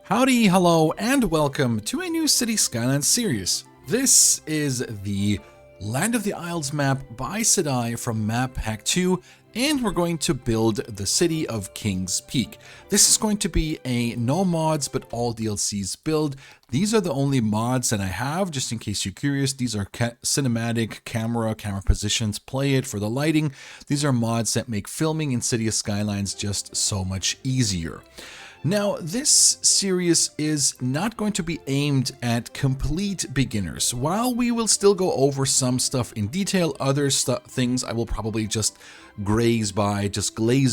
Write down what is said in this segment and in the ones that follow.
Howdy, hello, and welcome to a new City Skylines series. This is the Land of the Isles map by Sidai from Map Pack 2, and we're going to build the city of King's Peak. This is going to be a no mods but all DLCs build. These are the only mods that I have, just in case you're curious. These are cinematic camera positions, play it for the lighting. These are mods that make filming in City of Skylines just so much easier. Now, this series is not going to be aimed at complete beginners. While we will still go over some stuff in detail, other things I will probably just glaze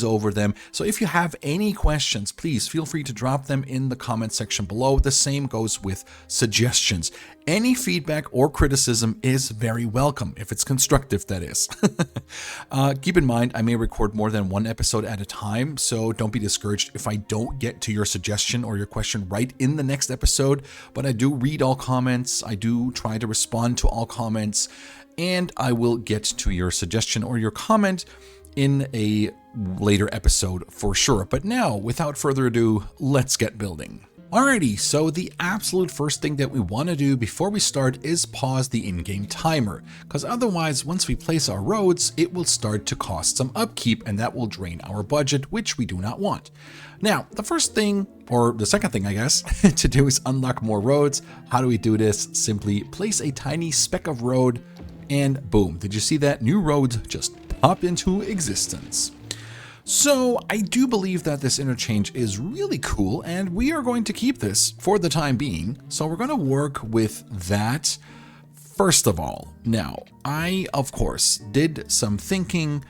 over them. So if you have any questions, please feel free to drop them in the comment section below. The same goes with suggestions. Any feedback or criticism is very welcome, if it's constructive, that is. Keep in mind, I may record more than one episode at a time, so don't be discouraged if I don't get to your suggestion or your question right in the next episode, but I do read all comments, I do try to respond to all comments, and I will get to your suggestion or your comment in a later episode for sure. But now, without further ado, let's get building. Alrighty, so the absolute first thing that we want to do before we start is pause the in-game timer, because otherwise once we place our roads, it will start to cost some upkeep and that will drain our budget, which we do not want. Now, the first thing, or the second thing I guess, to do is unlock more roads. How do we do this? Simply place a tiny speck of road and boom, did you see that? New roads just pop into existence. So I do believe that this interchange is really cool and we are going to keep this for the time being. So we're going to work with that first of all. Now, I, of course, did some thinking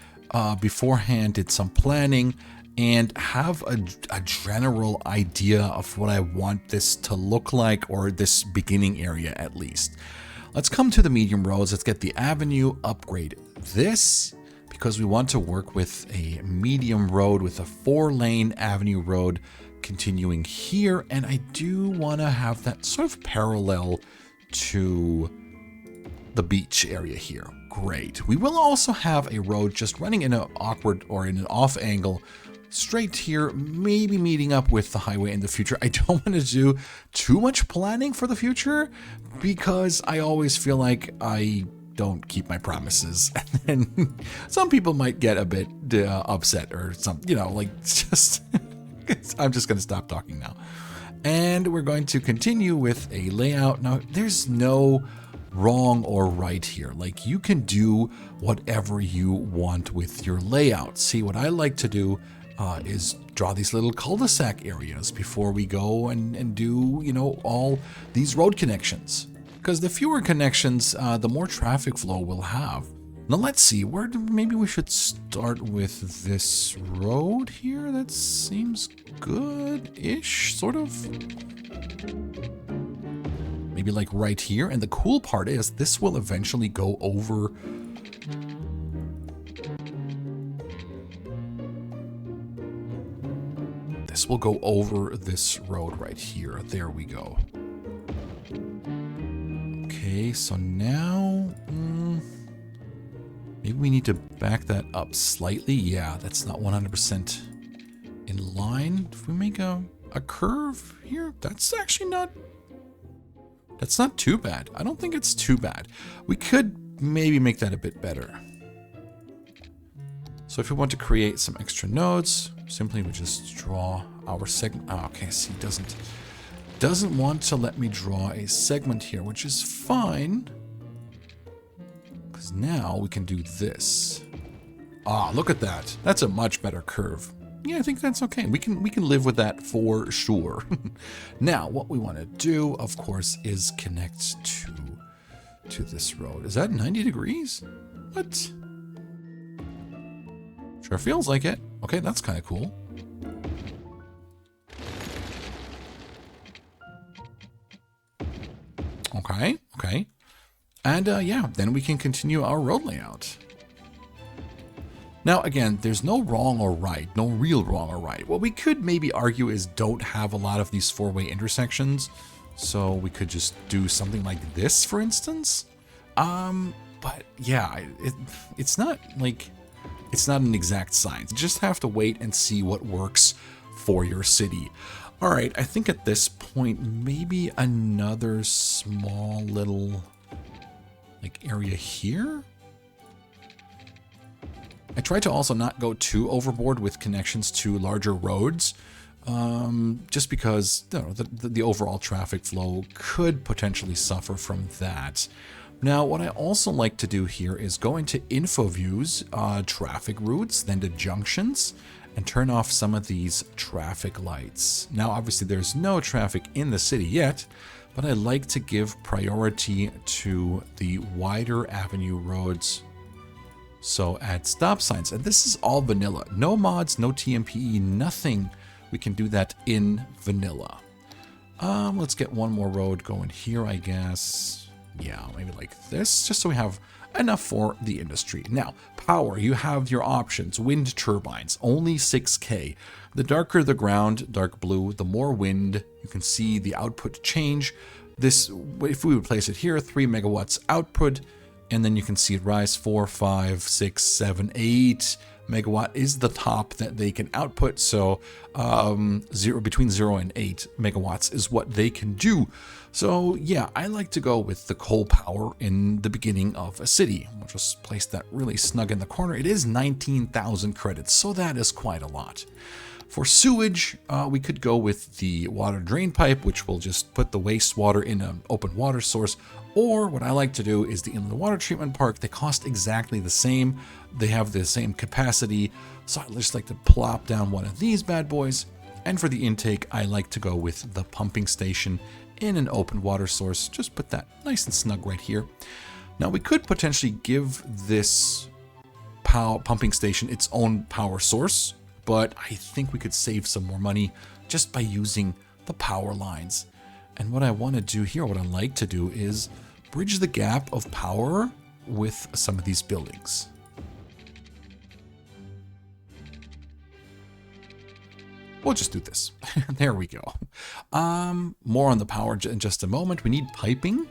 beforehand, did some planning, and have a general idea of what I want this to look like, or this beginning area at least. Let's come to the medium roads. Let's get the avenue, upgrade this, because we want to work with a medium road with a 4-lane avenue road continuing here. And I do want to have that sort of parallel to the beach area here. Great. We will also have a road just running in an awkward or in an off angle straight here, maybe meeting up with the highway in the future. I don't want to do too much planning for the future because I always feel like I don't keep my promises, and some people might get a bit upset or something, you know, like just I'm just going to stop talking now. And we're going to continue with a layout. Now, there's no wrong or right here. Like, you can do whatever you want with your layout. See, what I like to do is draw these little cul-de-sac areas before we go and do, you know, all these road connections. Because the fewer connections, the more traffic flow we'll have. Now let's see, maybe we should start with this road here. That seems good-ish, sort of. Maybe like right here. And the cool part is this will eventually go over. This will go over this road right here. There we go. Okay, so now maybe we need to back that up slightly. Yeah, that's not 100% in line. If we make a curve here, that's actually not too bad. I don't think it's too bad. We could maybe make that a bit better. So if we want to create some extra nodes, simply we just draw our segment. Oh, okay, see, doesn't want to let me draw a segment here, which is fine, because now we can do this. Ah, look at that. That's a much better curve. Yeah, I think that's okay. We can live with that for sure. Now, what we want to do, of course, is connect to this road. Is that 90 degrees? What? Sure feels like it. Okay, that's kind of cool. Okay. And yeah, then we can continue our road layout. Now, again, there's no wrong or right, no real wrong or right. What we could maybe argue is don't have a lot of these 4-way intersections. So we could just do something like this, for instance. But yeah, it's not like, it's not an exact science. You just have to wait and see what works for your city. All right, I think at this point, maybe another small little like area here. I tried to also not go too overboard with connections to larger roads, just because you know, the overall traffic flow could potentially suffer from that. Now, what I also like to do here is go into info views, traffic routes, then to junctions, and turn off some of these traffic lights. Now, obviously, there's no traffic in the city yet, but I like to give priority to the wider avenue roads. So add stop signs, and this is all vanilla. No mods, no TMPE, nothing. We can do that in vanilla. Let's get one more road going here, I guess. Yeah, maybe like this, just so we have enough for the industry. Now, power, you have your options. Wind turbines, only 6K. The darker the ground, dark blue, the more wind. You can see the output change. This, if we would place it here, 3 megawatts output, and then you can see it rise 4, 5, 6, 7, 8 megawatt is the top that they can output. So between 0 and 8 megawatts is what they can do. So yeah, I like to go with the coal power in the beginning of a city. We'll just place that really snug in the corner. It is 19,000 credits, so that is quite a lot. For sewage, we could go with the water drain pipe, which will just put the wastewater in an open water source. Or what I like to do is the inland water treatment park. They cost exactly the same. They have the same capacity. So I just like to plop down one of these bad boys. And for the intake, I like to go with the pumping station in an open water source. Just put that nice and snug right here. Now we could potentially give this pumping station its own power source, but I think we could save some more money just by using the power lines. And what I want to do here, what I like to do is bridge the gap of power with some of these buildings. We'll just do this. There we go. More on the power in just a moment. We need piping.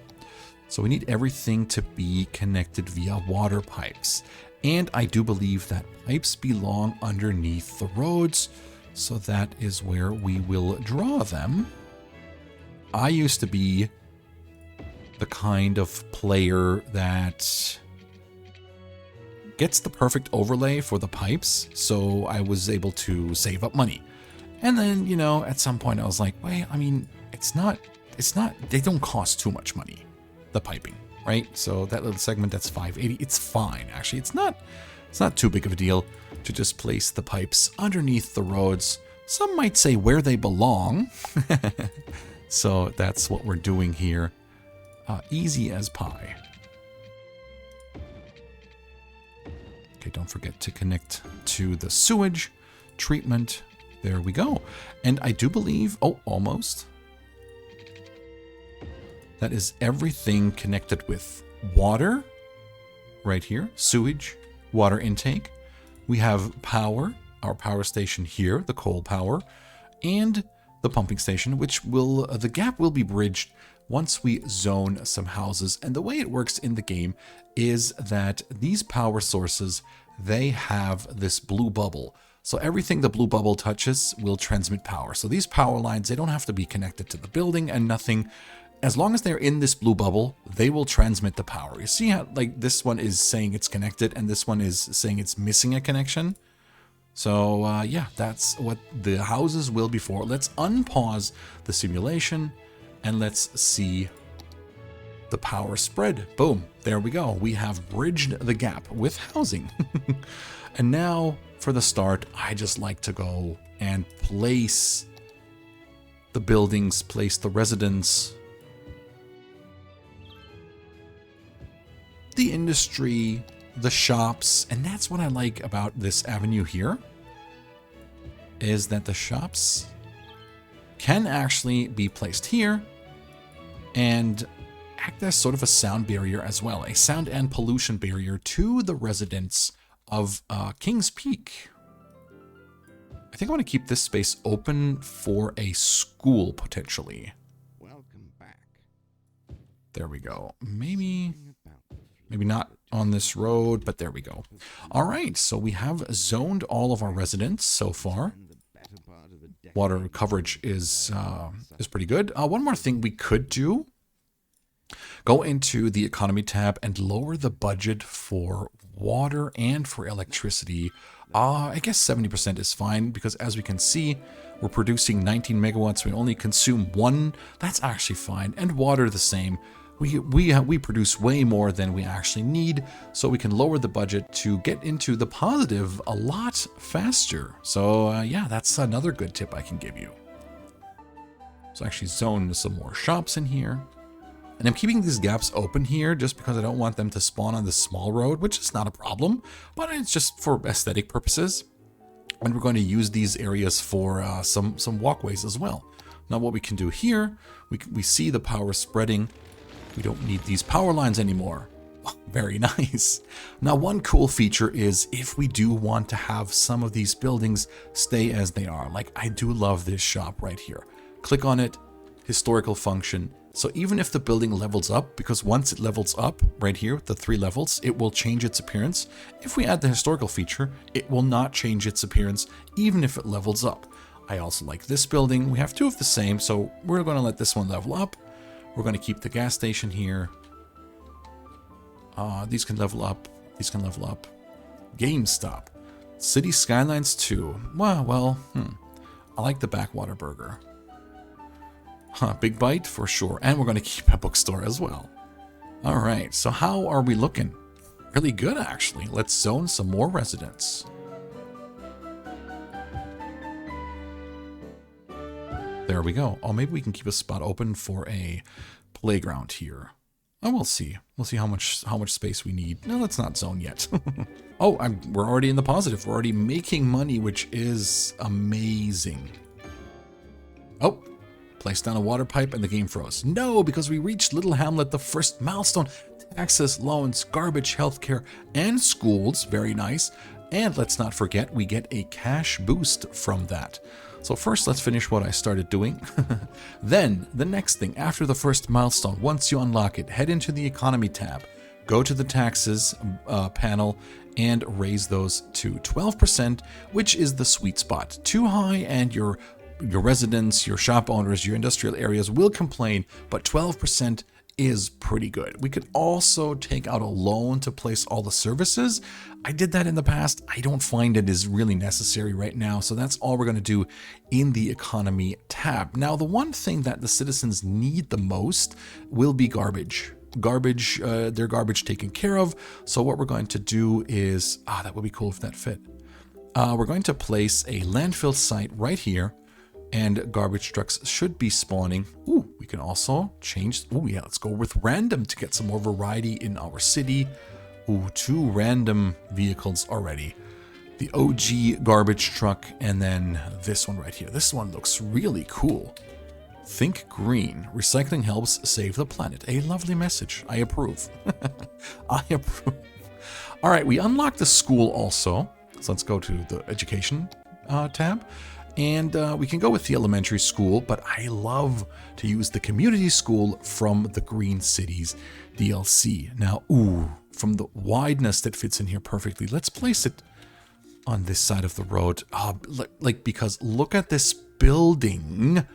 So we need everything to be connected via water pipes. And I do believe that pipes belong underneath the roads. So that is where we will draw them. I used to be the kind of player that gets the perfect overlay for the pipes. So I was able to save up money. And then, you know, at some point I was like, wait, I mean, they don't cost too much money, the piping, right? So that little segment, that's 580. It's fine, actually. It's not too big of a deal to just place the pipes underneath the roads. Some might say where they belong. So that's what we're doing here. Easy as pie. Okay, don't forget to connect to the sewage treatment. There we go. And I do believe, oh, almost. That is everything connected with water right here, sewage, water intake. We have power, our power station here, the coal power, and the pumping station, which will, the gap will be bridged once we zone some houses. And the way it works in the game is that these power sources, they have this blue bubble. So everything the blue bubble touches will transmit power. So these power lines, they don't have to be connected to the building and nothing. As long as they're in this blue bubble, they will transmit the power. You see how like this one is saying it's connected and this one is saying it's missing a connection? So yeah, that's what the houses will be for. Let's unpause the simulation and let's see the power spread. Boom, there we go. We have bridged the gap with housing. And now for the start, I just like to go and place the buildings, place the residents, the industry, the shops. And that's what I like about this avenue here, is that the shops can actually be placed here and act as sort of a sound barrier as well, a sound and pollution barrier to the residents of Kings Peak. I think I want to keep this space open for a school potentially. Welcome back. There we go. Maybe not on this road, but there we go. All right, so we have zoned all of our residents so far. water coverage is pretty good. One more thing we could do, go into the economy tab and lower the budget for water and for electricity. I guess 70% is fine, because as we can see, we're producing 19 megawatts. We only consume 1. That's actually fine. And water the same. We produce way more than we actually need, so we can lower the budget to get into the positive a lot faster. So yeah, that's another good tip I can give you. So actually zone some more shops in here. And I'm keeping these gaps open here just because I don't want them to spawn on this small road, which is not a problem, but it's just for aesthetic purposes. And we're going to use these areas for some walkways as well. Now what we can do here, we see the power spreading. We don't need these power lines anymore. Oh, very nice. Now one cool feature is if we do want to have some of these buildings stay as they are. Like I do love this shop right here. Click on it, historical function. So even if the building levels up, because once it levels up right here, the 3 levels, it will change its appearance. If we add the historical feature, it will not change its appearance, even if it levels up. I also like this building. We have 2 of the same, so we're going to let this one level up. We're going to keep the gas station here. These can level up. These can level up. GameStop. City Skylines 2. Well, I like the Backwater Burger. Big Bite for sure. And we're going to keep a bookstore as well. All right, so how are we looking? Really good, actually. Let's zone some more residents. There we go. Oh, maybe we can keep a spot open for a playground here. Oh, we'll see. We'll see how much space we need. No, let's not zone yet. Oh, we're already in the positive. We're already making money, which is amazing. Oh. Placed down a water pipe and the game froze. No, because we reached Little Hamlet, the first milestone. Taxes, loans, garbage, healthcare, and schools. Very nice. And let's not forget, we get a cash boost from that. So first, let's finish what I started doing. Then, the next thing, after the first milestone, once you unlock it, head into the economy tab. Go to the taxes panel and raise those to 12%, which is the sweet spot. Too high and your residents, your shop owners, your industrial areas will complain, but 12% is pretty good. We could also take out a loan to place all the services. I did that in the past. I don't find it is really necessary right now, so that's all we're going to do in the economy tab. Now, the one thing that the citizens need the most will be garbage. Their garbage taken care of. So what we're going to do is, that would be cool if that fit. We're going to place a landfill site right here. And garbage trucks should be spawning. Ooh, we can also change. Ooh, yeah, let's go with random to get some more variety in our city. Ooh, 2 random vehicles already. The OG garbage truck and then this one right here. This one looks really cool. Think green. Recycling helps save the planet. A lovely message. I approve. I approve. All right, we unlocked the school also. So let's go to the education tab. And we can go with the elementary school, but I love to use the community school from the Green Cities DLC. Now, from the wideness that fits in here perfectly, let's place it on this side of the road. Because look at this building.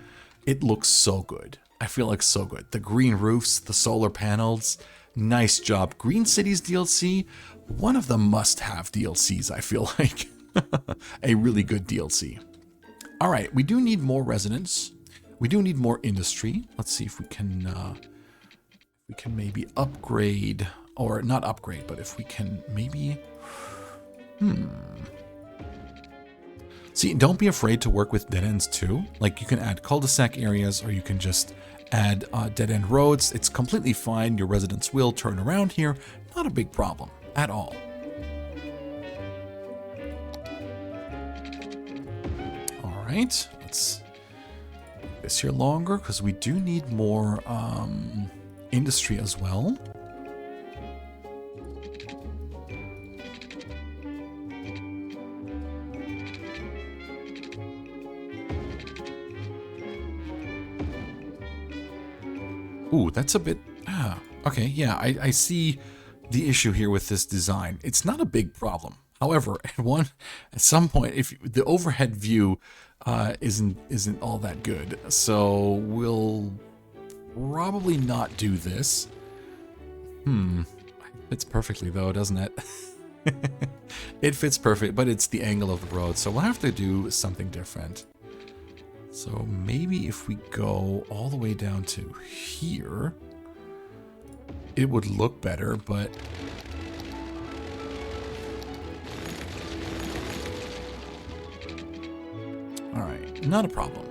It looks so good. I feel like so good. The green roofs, the solar panels. Nice job. Green Cities DLC, one of the must-have DLCs, I feel like. A really good DLC. All right, we do need more residents. We do need more industry. Let's see if we can maybe upgrade, or not upgrade, but if we can maybe, See, don't be afraid to work with dead ends too. Like you can add cul-de-sac areas, or you can just add dead end roads. It's completely fine. Your residents will turn around here. Not a big problem at all. Right, let's make this here longer because we do need more industry as well. Ooh, that's a bit, okay, yeah, I see the issue here with this design. It's not a big problem. However, at some point, if the overhead view isn't all that good. So we'll probably not do this. It fits perfectly though, doesn't it? It fits perfect, but it's the angle of the road, so we'll have to do something different. So maybe if we go all the way down to here, it would look better, but all right, not a problem.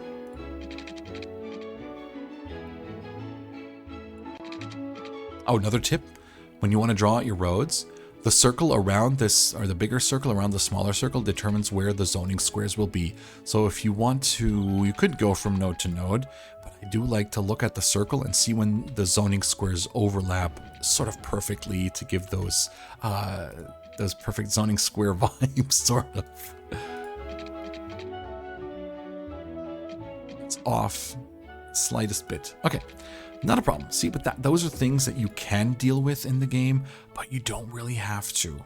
Oh, another tip, when you want to draw out your roads, the circle around this, or the bigger circle around the smaller circle, determines where the zoning squares will be. So if you want to, you could go from node to node, but I do like to look at the circle and see when the zoning squares overlap sort of perfectly to give those perfect zoning square vibes, sort of. It's off slightest bit. Okay. Not a problem. See, but those are things that you can deal with in the game, but you don't really have to.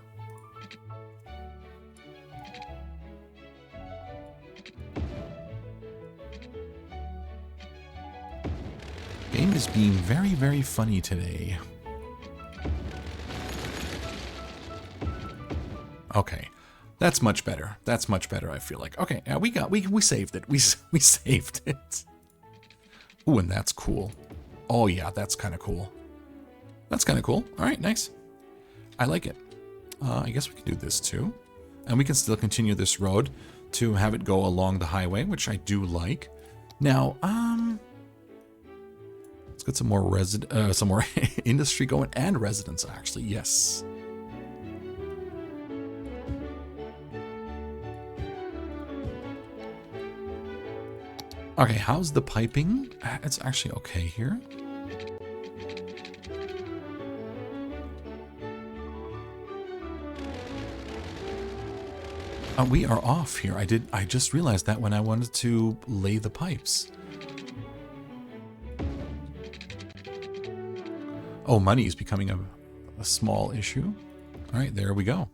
Game is being very, very funny today. Okay. That's much better. That's much better, I feel like. Okay, we saved it. We saved it. Ooh, and that's cool. Oh yeah, that's kind of cool. That's kind of cool. All right, nice. I like it. I guess we can do this too. And we can still continue this road to have it go along the highway, which I do like. Now, let's get some more industry going and residents actually. Yes. Okay, how's the piping? It's actually okay here. We are off here. I just realized that when I wanted to lay the pipes. Oh, money is becoming a small issue. All right, there we go.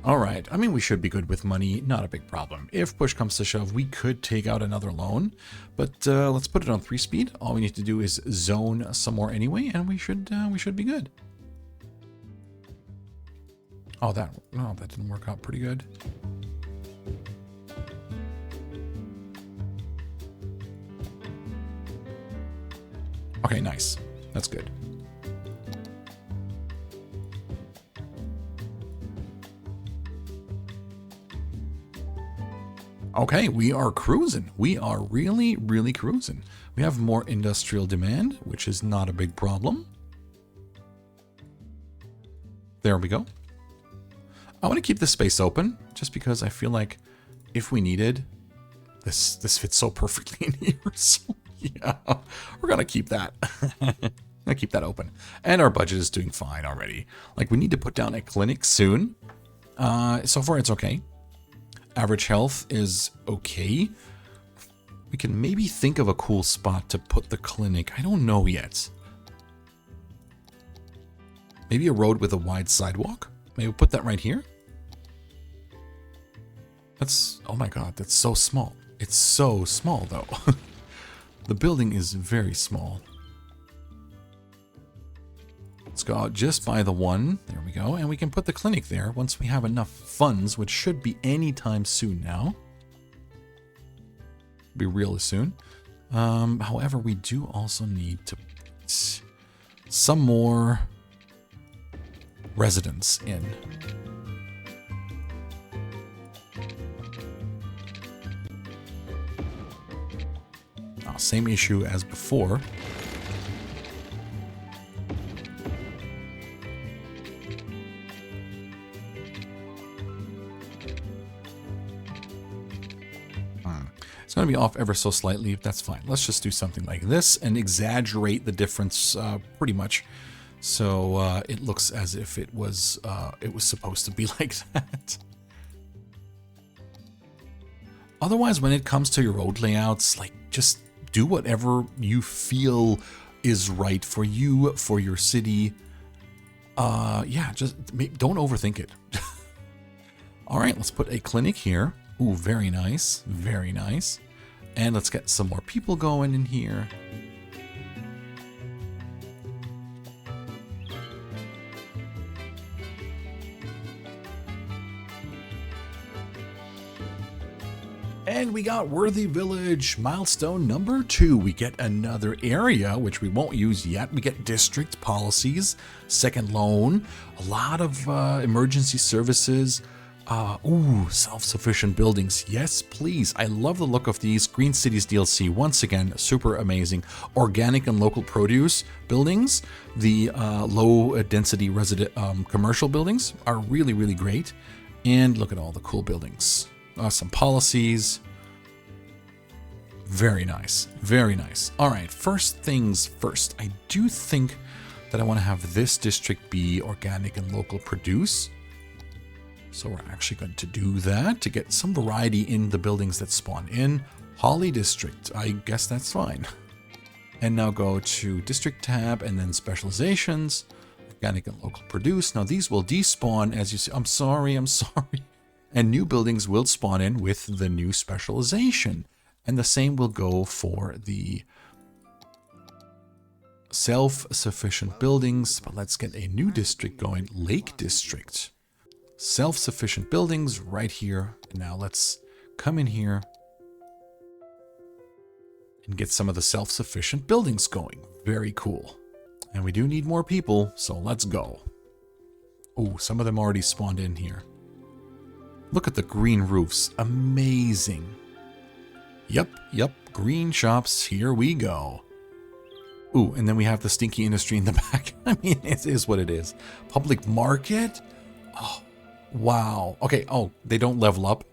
All right, I mean, we should be good with money, not a big problem. If push comes to shove, we could take out another loan, but let's put it on 3-speed. All we need to do is zone some more anyway, and we should be good. Oh, that didn't work out pretty good. Okay, nice. That's good. Okay, we are cruising. We are really, really cruising. We have more industrial demand, which is not a big problem. There we go. I want to keep this space open, just because I feel like if we needed, this fits so perfectly in here. So yeah, we're gonna keep that. Gonna keep that open. And our budget is doing fine already. Like, we need to put down a clinic soon. So far it's okay. Average health is okay. We can maybe think of a cool spot to put the clinic. I don't know yet. Maybe a road with a wide sidewalk? Maybe we'll put that right here. That's, oh my god, that's so small. It's so small though. The building is very small. Let's go out just by the one. There we go. And we can put the clinic there once we have enough funds, which should be anytime soon now. Be real soon. However, we do also need to put some more residents in. Same issue as before. It's going to be off ever so slightly. That's fine. Let's just do something like this and exaggerate the difference pretty much, so it looks as if it was supposed to be like that. Otherwise, when it comes to your road layouts, like, just do whatever you feel is right for you, for your city. Yeah, just don't overthink it. All right, let's put a clinic here. Ooh, very nice. Very nice. And let's get some more people going in here. And we got Worthy Village, milestone number 2. We get another area, which we won't use yet. We get district policies, second loan, a lot of emergency services. Ooh, self-sufficient buildings. Yes, please. I love the look of these. Green Cities DLC, once again, super amazing. Organic and local produce buildings. The low density resident commercial buildings are really, really great. And look at all the cool buildings. Some policies. Very nice. Very nice. All right, first things first. I do think that I want to have this district be organic and local produce. So we're actually going to do that to get some variety in the buildings that spawn in. Holly District, I guess that's fine. And now go to District tab and then Specializations, Organic and Local Produce. Now these will despawn as you see. I'm sorry. And new buildings will spawn in with the new specialization. And the same will go for the self-sufficient buildings. But let's get a new district going, Lake District. Self-sufficient buildings right here. And now let's come in here and get some of the self-sufficient buildings going. Very cool. And we do need more people, so let's go. Oh, some of them already spawned in here. Look at the green roofs. Amazing. Yep. Green shops. Here we go. Ooh, and then we have the stinky industry in the back. I mean, it is what it is. Public market. Oh, wow. Okay. Oh, they don't level up.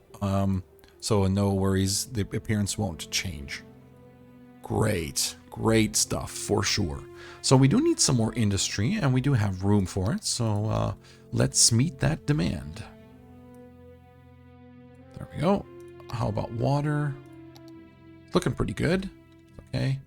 So no worries. The appearance won't change. Great. Great stuff for sure. So we do need some more industry and we do have room for it. So let's meet that demand. There we go. How about water? Looking pretty good. Okay.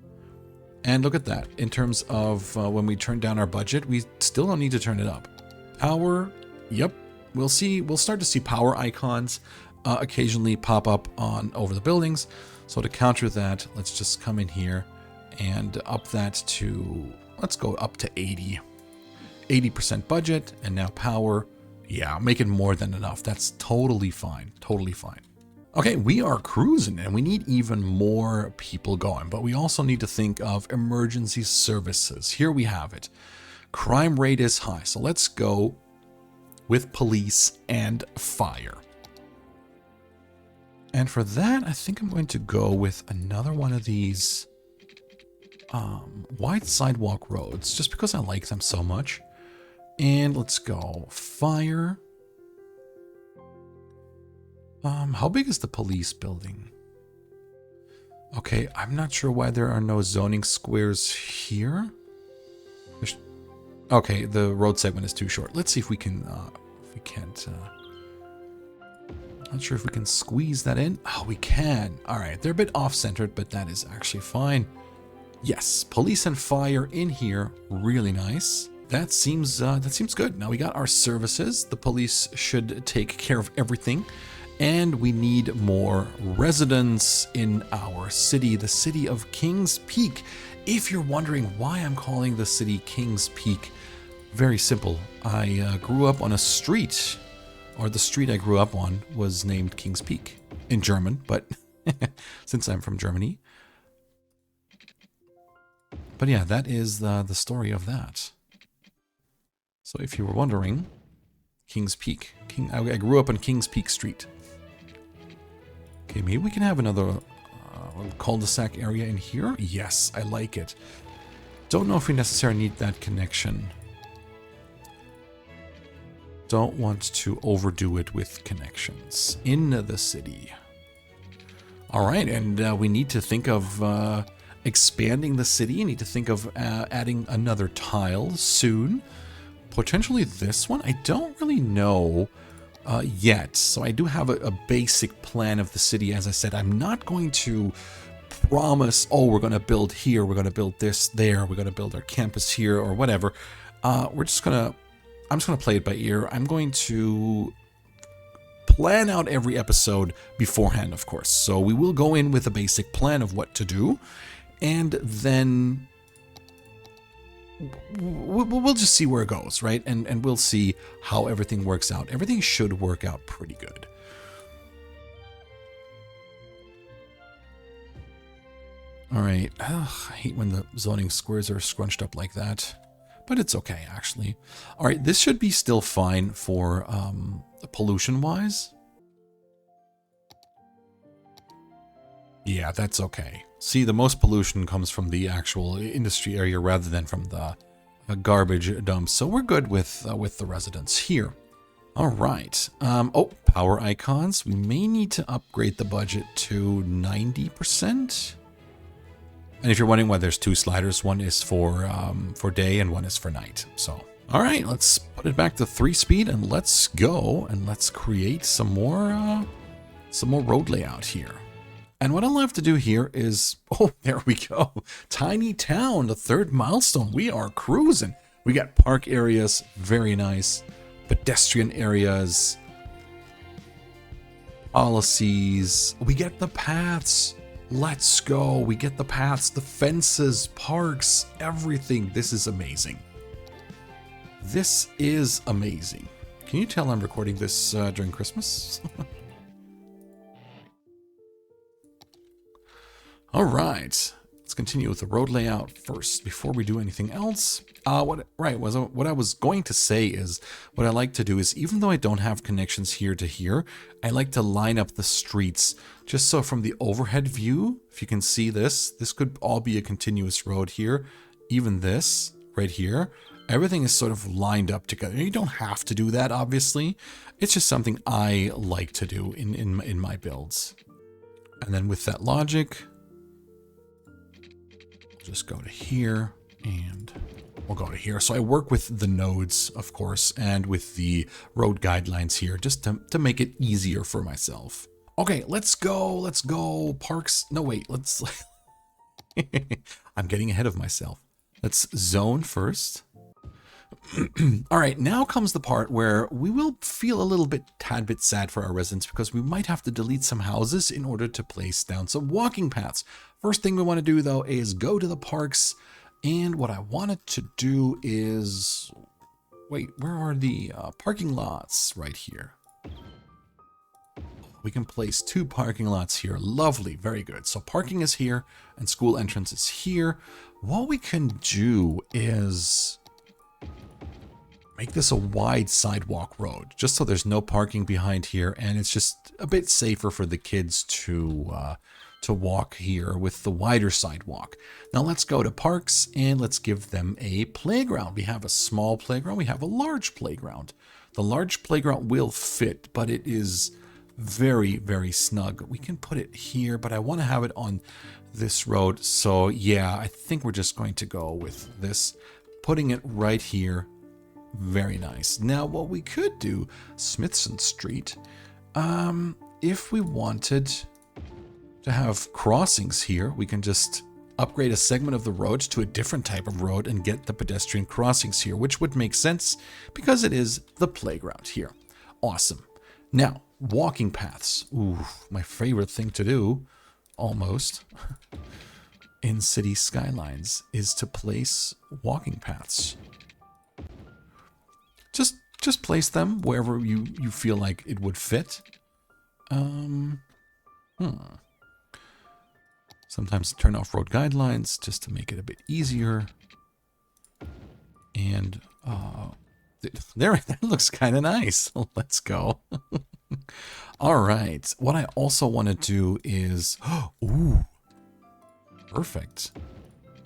And look at that. In terms of when we turn down our budget, we still don't need to turn it up. Power. Yep. We'll see. We'll start to see power icons occasionally pop up on over the buildings. So to counter that, let's just come in here and up that to, let's go up to 80. 80% budget and now power. Yeah, make it more than enough. That's totally fine. Totally fine. Okay, we are cruising and we need even more people going, but we also need to think of emergency services. Here we have it. Crime rate is high. So let's go with police and fire. And for that, I think I'm going to go with another one of these wide sidewalk roads, just because I like them so much. And let's go fire. How big is the police building? Okay, I'm not sure why there are no zoning squares here. Okay, the road segment is too short. Let's see if we can, if we can't, not sure if we can squeeze that in. Oh, we can. All right, they're a bit off-centered, but that is actually fine. Yes, police and fire in here, really nice. That seems good. Now we got our services. The police should take care of everything. And we need more residents in our city, the city of Kings Peak. If you're wondering why I'm calling the city Kings Peak, very simple. I grew up on a street, or the street I grew up on was named Kings Peak in German, but since I'm from Germany. But yeah, that is the story of that. So if you were wondering, Kings Peak. I grew up on Kings Peak Street. Okay, maybe we can have another little cul-de-sac area in here. Yes, I like it. Don't know if we necessarily need that connection. Don't want to overdo it with connections in the city. All right, and we need to think of expanding the city. Need to think of adding another tile soon. Potentially this one. I don't really know yet. So I do have a basic plan of the city. As I said, I'm not going to promise, oh, we're going to build here, we're going to build this there, we're going to build our campus here or whatever. I'm just going to play it by ear. I'm going to plan out every episode beforehand, of course. So we will go in with a basic plan of what to do, and then we'll just see where it goes, right? And we'll see how everything works out. Everything should work out pretty good. All right. Ugh, I hate when the zoning squares are scrunched up like that, but it's okay, actually. All right, this should be still fine for pollution-wise. Yeah, that's okay. See, the most pollution comes from the actual industry area rather than from the garbage dumps, so we're good with the residents here. All right. Oh, power icons. We may need to upgrade the budget to 90%. And if you're wondering why there's two sliders, one is for day and one is for night. So, all right, let's put it back to 3-speed and let's go and let's create some more road layout here. And what I'll have to do here is, oh, there we go. Tiny town, the 3rd milestone. We are cruising. We got park areas, very nice. Pedestrian areas, policies. We get the paths. Let's go. We get the paths, the fences, parks, everything. This is amazing. This is amazing. Can you tell I'm recording this during Christmas? All right. Let's continue with the road layout first before we do anything else. What I was going to say is what I like to do is, even though I don't have connections here to here, I like to line up the streets just so from the overhead view, if you can see this could all be a continuous road here. Even this right here, everything is sort of lined up together. You don't have to do that, obviously. It's just something I like to do in my builds. And then with that logic, just go to here and we'll go to here. So I work with the nodes, of course, and with the road guidelines here just to make it easier for myself. Okay, let's go. Parks. No, wait, let's, I'm getting ahead of myself. Let's zone first. All right, now comes the part where we will feel a tad bit sad for our residents because we might have to delete some houses in order to place down some walking paths. First thing we want to do, though, is go to the parks. And what I wanted to do is... Wait, where are the parking lots? Right here. We can place 2 parking lots here. Lovely, very good. So parking is here and school entrance is here. What we can do is make this a wide sidewalk road, just so there's no parking behind here, and it's just a bit safer for the kids to walk here with the wider sidewalk. Now let's go to parks and let's give them a playground. We have a small playground, we have a large playground. The large playground will fit, but it is very, very snug. We can put it here, but I want to have it on this road. So yeah, I think we're just going to go with this, putting it right here. Very nice. Now what we could do, Smithson Street, if we wanted to have crossings here, we can just upgrade a segment of the road to a different type of road and get the pedestrian crossings here, which would make sense because it is the playground here. Awesome. Now, walking paths. Ooh, my favorite thing to do, almost, in City Skylines is to place walking paths. Just place them wherever you feel like it would fit. Sometimes turn off road guidelines just to make it a bit easier. And there, that looks kind of nice. Let's go. All right. What I also want to do is, ooh, perfect.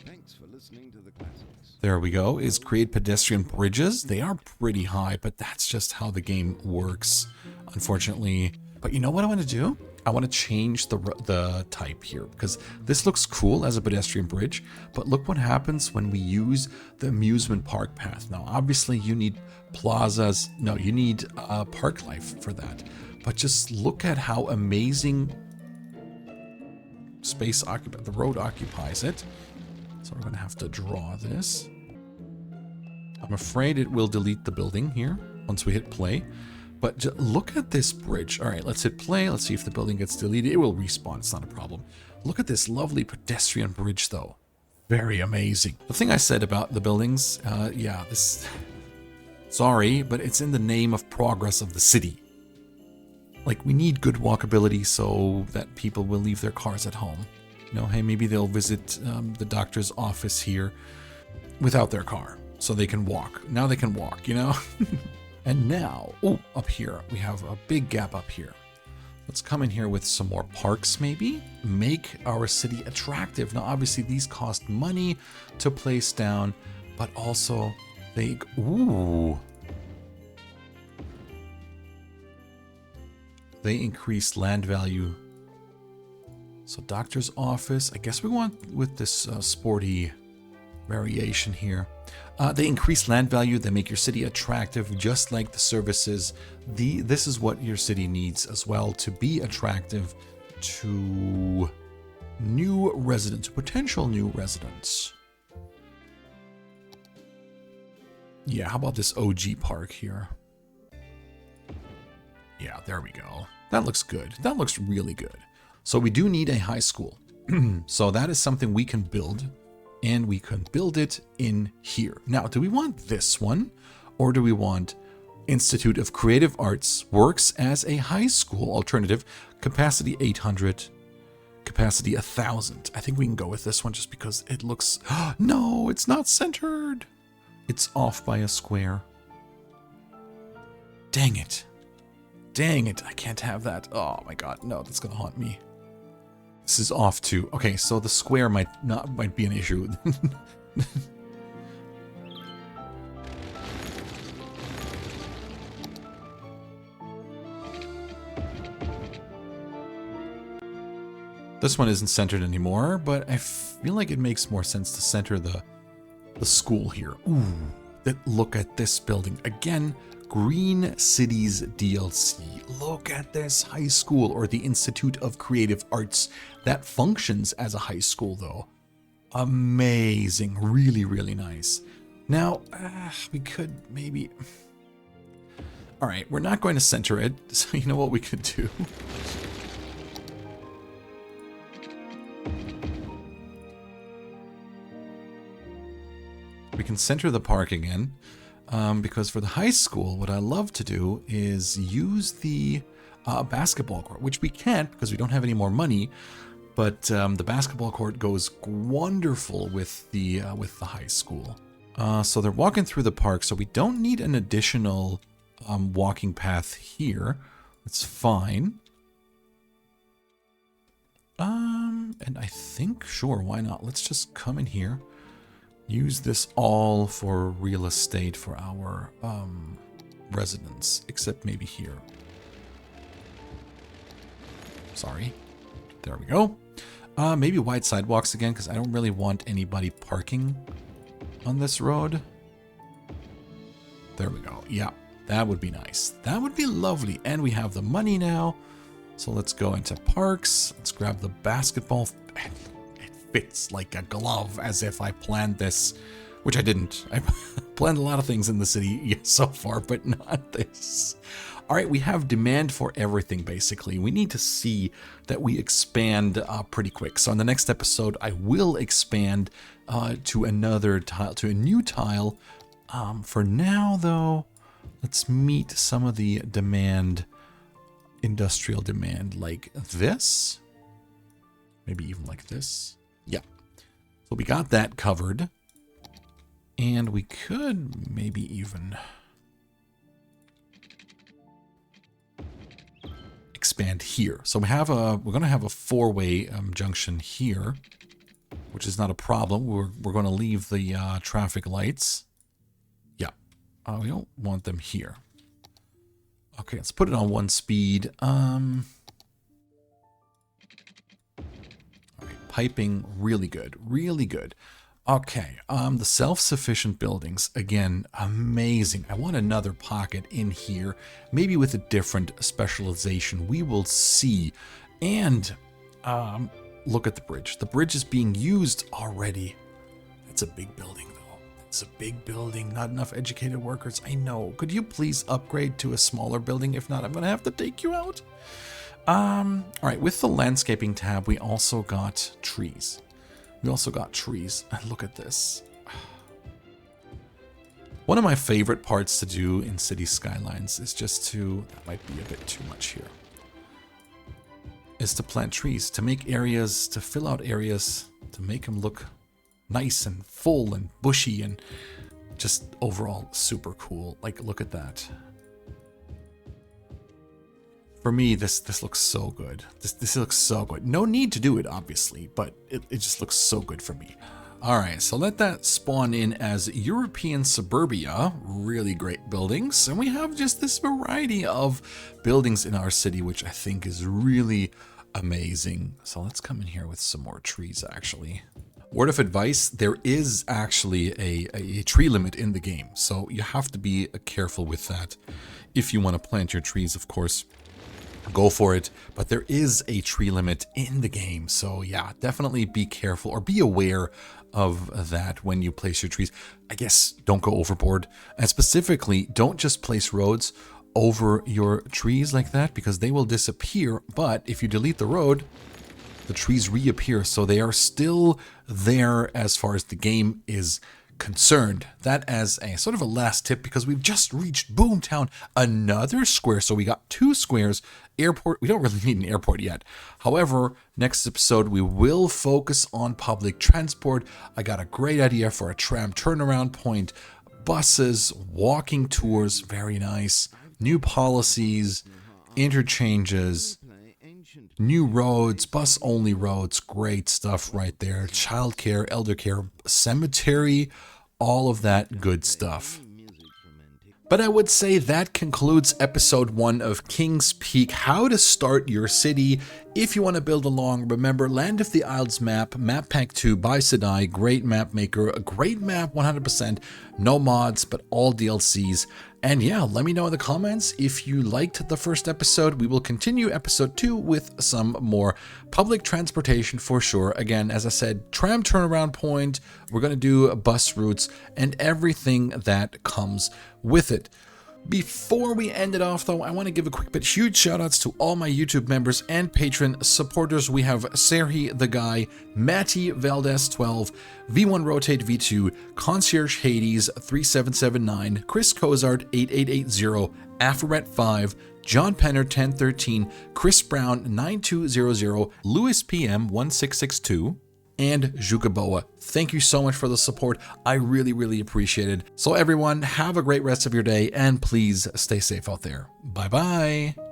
Thanks for listening to the classics. There we go, is create pedestrian bridges. They are pretty high, but that's just how the game works, unfortunately. But you know what I want to do? I want to change the type here, because this looks cool as a pedestrian bridge, but look what happens when we use the amusement park path. Now, obviously you need plazas. No, you need park life for that. But just look at how amazing space the road occupies it. So we're going to have to draw this. I'm afraid it will delete the building here once we hit play. But look at this bridge. All right, let's hit play. Let's see if the building gets deleted. It will respawn. It's not a problem. Look at this lovely pedestrian bridge, though. Very amazing. The thing I said about the buildings, yeah, this... Sorry, but it's in the name of progress of the city. Like, we need good walkability so that people will leave their cars at home. You know, hey, maybe they'll visit the doctor's office here without their car, so they can walk. Now they can walk, you know? And now, oh, up here, we have a big gap up here. Let's come in here with some more parks, maybe. Make our city attractive. Now, obviously, these cost money to place down, but also they... Ooh. They increase land value. So, doctor's office. I guess we want with this sporty variation here. They increase land value. They make your city attractive, just like the services. This is what your city needs as well to be attractive to new residents, potential new residents. Yeah, how about this OG park here? Yeah, there we go. That looks good. That looks really good. So we do need a high school. So that is something we can build. And we can build it in here. Now, do we want this one? Or do we want Institute of Creative Arts works as a high school alternative? Capacity 800. Capacity 1,000. I think we can go with this one just because it looks... No, it's not centered. It's off by a square. Dang it. Dang it. I can't have that. Oh my god. No, that's going to haunt me. This is off too. Okay, so the square might be an issue. This one isn't centered anymore, but I feel like it makes more sense to center the school here. Ooh, look at this building. Again, Green Cities DLC. Look at this high school, or the Institute of Creative Arts. That functions as a high school, though. Amazing. Really, really nice. Now, we could maybe... All right, we're not going to center it, so you know what we could do? We can center the park again. Because for the high school, what I love to do is use the basketball court, which we can't because we don't have any more money. But the basketball court goes wonderful with the high school. So they're walking through the park, so we don't need an additional walking path here. It's fine. And I think, sure, why not? Let's just come in here. Use this all for real estate for our residents, except maybe here. Sorry. There we go. Maybe wide sidewalks again, because I don't really want anybody parking on this road. There we go. Yeah, that would be nice. That would be lovely. And we have the money now. So let's go into parks. Let's grab the basketball. Fits like a glove, as if I planned this, which I didn't. I planned a lot of things in the city so far, but not this. All right, we have demand for everything, basically. We need to see that we expand pretty quick. So in the next episode, I will expand to another tile, to a new tile. For now, though, let's meet some of the demand, industrial demand, like this. Maybe even like this. Yeah, so we got that covered, and we could maybe even expand here. So we're going to have a four-way junction here, which is not a problem. We're going to leave the traffic lights. Yeah, we don't want them here. Okay, let's put it on 1 speed. Piping, really good, really good. Okay, the self-sufficient buildings, again, amazing. I want another pocket in here, maybe with a different specialization. We will see. And look at the bridge. The bridge is being used already. That's a big building, though. It's a big building, not enough educated workers. I know. Could you please upgrade to a smaller building? If not, I'm going to have to take you out. All right, with the landscaping tab, we also got trees. And look at this. One of my favorite parts to do in City Skylines is just to, that might be a bit too much here, is to plant trees, to make areas, to fill out areas, to make them look nice and full and bushy and just overall super cool. Like, look at that. For me, this looks so good. This looks so good. No need to do it, obviously, but it just looks so good for me. All right, so let that spawn in as European suburbia. Really great buildings. And we have just this variety of buildings in our city, which I think is really amazing. So let's come in here with some more trees, actually. Word of advice, there is actually a tree limit in the game. So you have to be careful with that. If you want to plant your trees, of course, go for it, but there is a tree limit in the game, so yeah, definitely be careful or be aware of that when you place your trees. I guess don't go overboard, and specifically don't just place roads over your trees like that, because they will disappear. But if you delete the road, the trees reappear, so they are still there as far as the game is concerned. That as a sort of a last tip, because we've just reached Boomtown, another square. So we got 2 squares. Airport, we don't really need an airport yet. However, next episode we will focus on public transport. I got a great idea for a tram turnaround point, buses, walking tours, very nice, new policies, interchanges, new roads, bus only roads, great stuff right there. Childcare, elder care, cemetery, all of that good stuff. But I would say that concludes episode 1 of King's Peak, how to start your city. If you want to build along, remember Land of the Isles map, Map Pack 2 by Sidai, great map maker, a great map 100%, no mods, but all DLCs. And yeah, let me know in the comments if you liked the first episode. We will continue episode 2 with some more public transportation for sure. Again, as I said, tram turnaround point, we're going to do bus routes and everything that comes with it. Before we end it off though, I want to give a quick but huge shout outs to all my YouTube members and patron supporters. We have Serhi the Guy, Matty Valdez 12, V1 Rotate V2, Concierge Hades 3779, Chris Cozart 8880, Afaret 5, John Penner 1013, Chris Brown 9200, Louis PM 1662, and Jukaboa. Thank you so much for the support. I really appreciate it. So everyone, have a great rest of your day and please stay safe out there. Bye bye.